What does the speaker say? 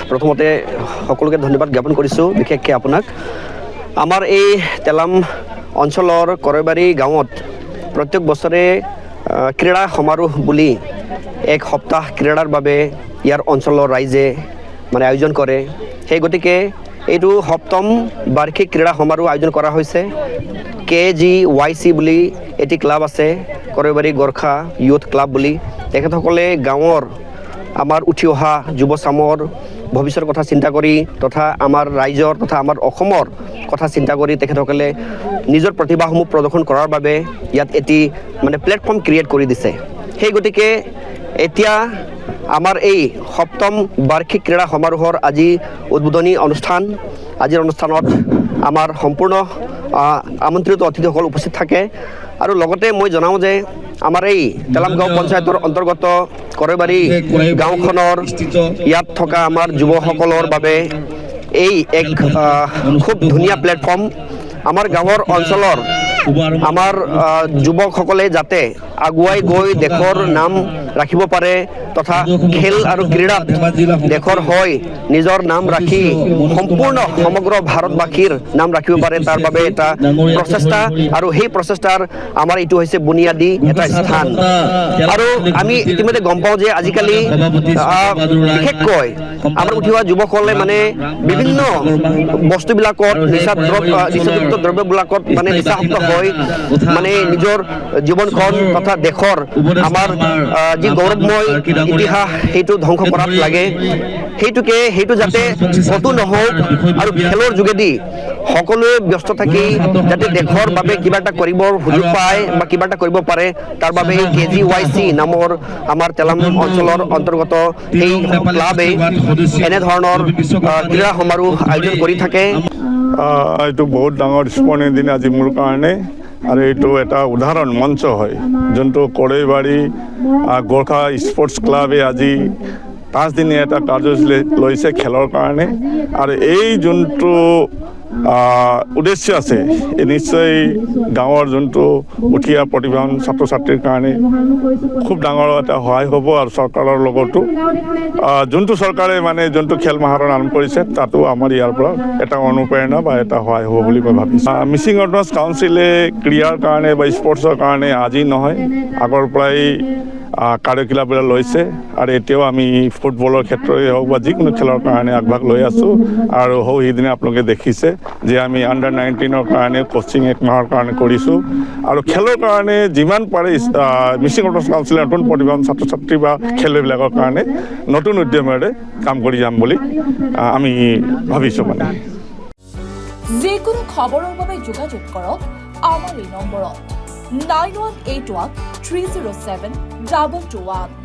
প্ৰথমতে সকলোকে ধন্যবাদ জ্ঞাপন কৰিছোঁ, বিশেষকৈ আপোনাক। আমাৰ এই তেলাম অঞ্চলৰ কৰৈবাৰী গাঁৱত প্ৰত্যেক বছৰে ক্ৰীড়া সমাৰোহ বুলি এক সপ্তাহ ক্ৰীড়াৰ বাবে ইয়াৰ অঞ্চলৰ ৰাইজে আয়োজন কৰে। সেই গতিকে এইটো সপ্তম বাৰ্ষিক ক্ৰীড়া সমাৰোহ আয়োজন কৰা হৈছে। KGYC বুলি এটি ক্লাব আছে, কৰৈবাৰী গোৰ্খা ইউথ ক্লাব বুলি। তেখেতসকলে গাঁৱৰ আমাৰ উঠি অহা যুৱচামৰ ভৱিষ্যতৰ কথা চিন্তা কৰি তথা আমাৰ ৰাইজৰ তথা আমাৰ অসমৰ কথা চিন্তা কৰি তেখেতসকলে নিজৰ প্ৰতিভাসমূহ প্ৰদৰ্শন কৰাৰ বাবে ইয়াত এটি প্লেটফৰ্ম ক্ৰিয়েট কৰি দিছে। সেই গতিকে এতিয়া আমাৰ এই সপ্তম বাৰ্ষিক ক্ৰীড়া সমাৰোহৰ আজি উদ্বোধনী অনুষ্ঠান। আজিৰ অনুষ্ঠানত আমাৰ সম্পূৰ্ণ আমন্ত্ৰিত অতিথিসকল উপস্থিত থাকে। আৰু লগতে মই জনাওঁ যে আমাৰ এই তেলাম গাঁও পঞ্চায়তৰ অন্তৰ্গত কৰৈবাৰী গাঁওখনৰ ইয়াত থকা আমাৰ যুৱসকলৰ বাবে এই এক খুব ধুনীয়া প্লেটফৰ্ম। আমাৰ গাঁৱৰ অঞ্চলৰ আমাৰ যুৱকসকলে যাতে আগুৱাই গৈ দেশৰ নাম ৰাখিব পাৰে তথা খেল আৰু ক্ৰীড়াত দেশৰ হৈ নিজৰ নাম ৰাখি সম্পূৰ্ণ সমগ্ৰ ভাৰতবাসীৰ নাম ৰাখিব পাৰে, তাৰ বাবে এটা প্ৰচেষ্টা। আৰু সেই প্ৰচেষ্টাৰ আমাৰ এইটো হৈছে বুনিয়াদী এটা স্থান। আৰু আমি ইতিমধ্যে গম পাওঁ যে আজিকালি বিশেষকৈ আমাৰ উঠি অহা যুৱকসকলে বিভিন্ন বস্তুবিলাকত নিচাযুক্ত দ্ৰব্যবিলাকত নিচাসক্ত হৈ নিজৰ জীৱনখন তথা দেশৰ আমাৰ যি গৌৰৱময় ইতিহাস সেইটো ধ্বংস কৰাত লাগে। সেইটো যাতে কতো নহওক আৰু খেলৰ যোগেদি সকলোৱে ব্যস্ত থাকি যাতে দেশৰ বাবে কিবা এটা কৰিবৰ সুযোগ পায় বা কিবা এটা কৰিব পাৰে, তাৰ বাবে এই KGYC নামৰ আমাৰ তেলাম অঞ্চলৰ অন্তৰ্গত এই ক্লাবে এনেধৰণৰ ক্ৰীড়া সমাৰোহ আয়োজন কৰি থাকে। এইটো বহুত ডাঙৰ স্মৰণীয় দিন আজি মোৰ কাৰণে, আৰু এইটো এটা উদাহৰণ মঞ্চ হয় যোনটো কৰৈবাৰী গোৰ্খা স্পৰ্টছ ক্লাবে আজি 5 দিনীয়া এটা কাৰ্যসূচী লৈছে খেলৰ কাৰণে। আৰু এই যোনটো উদ্দেশ্য আছে এই নিশ্চয় গাঁৱৰ যোনটো উঠি অহা প্ৰতিভাৱান ছাত্ৰ ছাত্ৰীৰ কাৰণে খুব ডাঙৰ এটা সহায় হ'ব। আৰু চৰকাৰৰ লগতো যোনটো চৰকাৰে যোনটো খেল মহাৰণ আৰম্ভ কৰিছে তাতো আমাৰ ইয়াৰ পৰা এটা অনুপ্ৰেৰণা বা এটা সহায় হ'ব বুলি মই ভাবিছোঁ। মিচিং অৰ্গনাইজ কাউন্সিলে ক্ৰীড়াৰ কাৰণে বা স্পৰ্টছৰ কাৰণে আজি নহয় আগৰ পৰাই কাৰ্যকলাপবিলাক লৈছে। আৰু এতিয়াও আমি ফুটবলৰ ক্ষেত্ৰই হওক বা যিকোনো খেলৰ কাৰণে আগভাগ লৈ আছোঁ। আৰু সিদিনা আপোনালোকে দেখিছে যে আমি under-19 কাৰণে কোচিং 1 মাহৰ কাৰণে কৰিছোঁ। আৰু খেলৰ কাৰণে যিমান পাৰে মিচিং অৰ্গনাইজ কাউন্সিলে নতুন প্ৰতিভাৱান ছাত্ৰ ছাত্ৰী বা খেলুৱৈবিলাকৰ কাৰণে নতুন উদ্যমেৰে কাম কৰি যাম বুলি আমি ভাবিছোঁ। যিকোনো খবৰৰ বাবে যোগাযোগ কৰক আমাৰ এই নম্বৰত 9181 307 221।